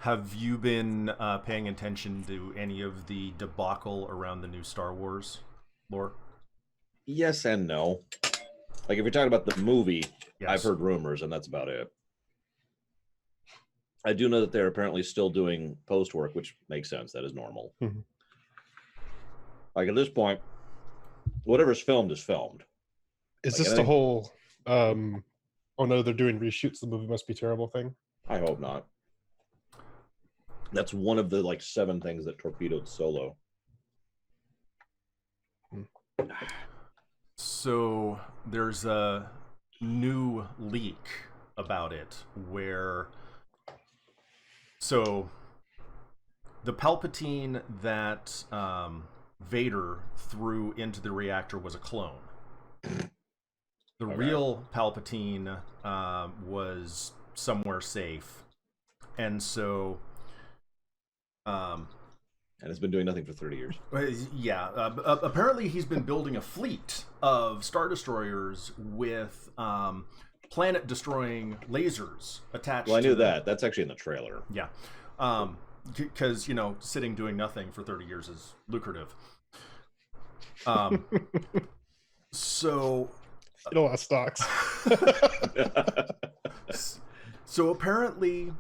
Have you been paying attention to any of the debacle around the new Star Wars lore? Yes and no. Like, if you're talking about the movie, Yes. I've heard rumors, and that's about it. I do know that they're apparently still doing post work, which makes sense. That is normal. Mm-hmm. Like, at this point, whatever's filmed is filmed. Is Like, this the whole, oh no, they're doing reshoots, the movie must be terrible thing? I hope not. That's one of the, like, 7 things that torpedoed Solo. So there's a new leak about it where... So the Palpatine that Vader threw into the reactor was a clone. The real Palpatine was somewhere safe. And so... and it's been doing nothing for 30 years. Yeah. Apparently he's been building a fleet of Star Destroyers with planet-destroying lasers attached to Well, I knew that. That's actually in the trailer. Yeah. Because, sitting doing nothing for 30 years is lucrative. So... You know, stocks. So apparently,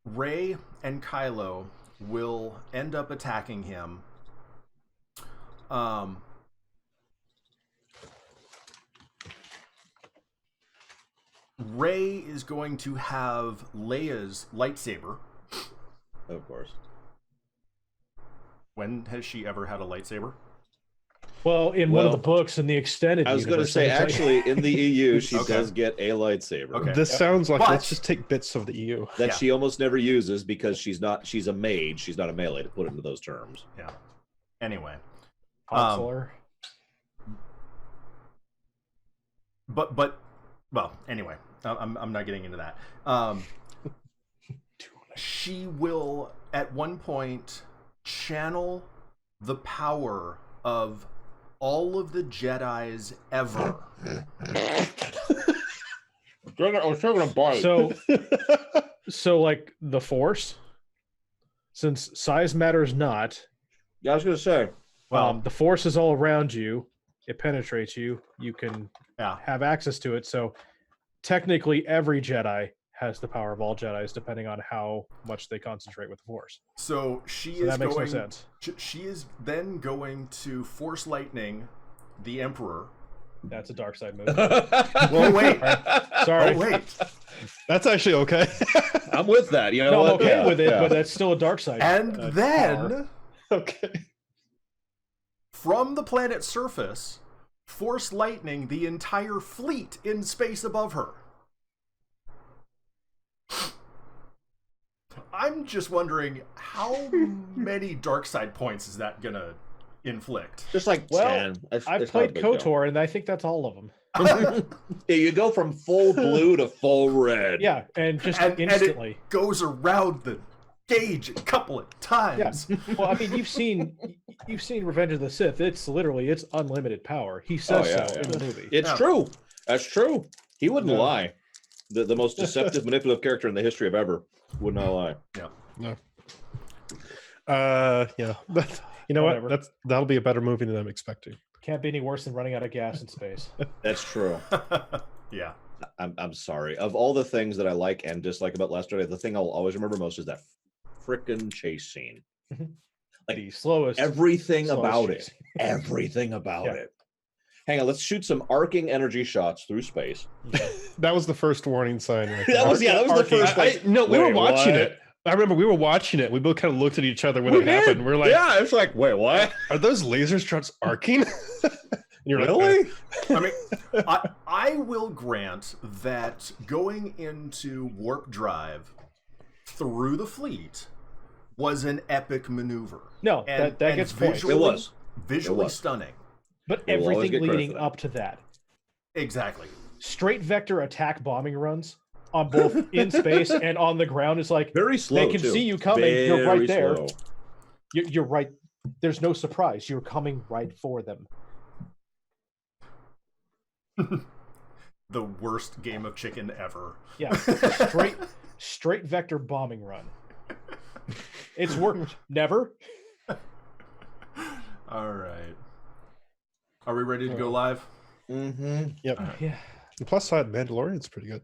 Rey and Kylo will end up attacking him. Rey is going to have Leia's lightsaber. Of course. When has she ever had a lightsaber? Well, in one of the books in the extended I was going to universe, say, it's like- actually, in the EU, she Okay. does get a lightsaber. Okay. This sounds like, But- let's just take bits of the EU. That Yeah. she almost never uses because she's a mage. She's not a melee, to put it into those terms. Yeah. Anyway. Consular. But well, anyway, I'm not getting into that. She will at one point channel the power of all of the Jedis ever. So like the Force, since size matters not, Yeah, I was going to say. the Force is all around you. It penetrates you. You can Yeah. have access to it. So technically, every Jedi has the power of all Jedis, depending on how much they concentrate with the Force. So she So is that makes going. no sense. She is then going to Force Lightning the Emperor. That's a dark side move. Well, wait. Sorry. Oh, wait. That's actually okay. I'm with that. You know No, I'm what? okay Yeah, with it, yeah. but that's still a dark side. And then, power. Okay. from the planet's surface, Force Lightning the entire fleet in space above her. I'm just wondering how many dark side points is that gonna inflict? Just like Well, 10. I've It's not a played big deal. KotOR, and I think that's all of them. Yeah, you go from full blue to full red. Yeah, and just And instantly. it goes around the gauge a couple of times. Well, I mean, you've seen Revenge of the Sith. It's unlimited power. He says yeah, so yeah. in the movie. It's Yeah. true. That's true. He wouldn't Yeah. lie. The most deceptive, manipulative character in the history of ever would not lie. Yeah. No. Yeah. You know Whatever. what? That'll be a better movie than I'm expecting. Can't be any worse than running out of gas in space. That's true. Yeah. I'm sorry. Of all the things that I like and dislike about Last Jedi, the thing I'll always remember most is that frickin' chase scene. Like, The slowest. Everything slowest about chase. it. Everything about Yeah. it. Hang on, let's shoot some arcing energy shots through space. That was the first warning sign. Right That was the Arcing. first. Like, No, we were wait, watching what? it. I remember we were watching it. We both kind of looked at each other when it happened. We're like, yeah, it's like, wait, what? are those laser struts arcing? And you're like, Really? I mean, I will grant that going into warp drive through the fleet was an epic maneuver. No, And- that and gets points. visually, It was. visually It was. stunning. But We'll always everything get credit leading for that. up to that. Exactly. Straight vector attack bombing runs on both in space and on the ground is like, Very slow. they can too. see you coming. You're Very right there. slow. You're right. There's no surprise. You're coming right for them. The worst game of chicken ever. Yeah, straight straight vector bombing run. It's worked. Never. All right. Are we ready to go live? Mm-hmm. Yep. Yeah. The plus side, Mandalorian's pretty good.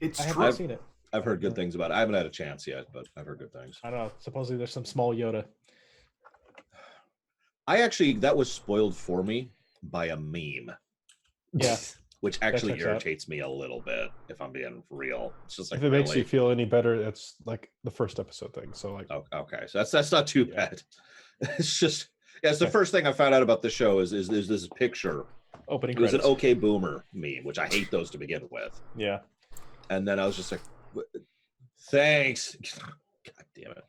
It's I true. haven't seen it. I've heard good things about it. I haven't had a chance yet, but I've heard good things. I don't know. Supposedly there's some small Yoda. That was spoiled for me by a meme. Yeah. Which actually checks out. irritates me a little bit, if I'm being real. It's just like, If it makes really? you feel any better, it's like the first episode thing. So like, Oh, okay, so that's not too bad. It's just it's the first thing I found out about the show is this picture. Opening It was an credits. OK Boomer meme, which I hate those to begin with. Yeah. And then I was just like, thanks. God damn it.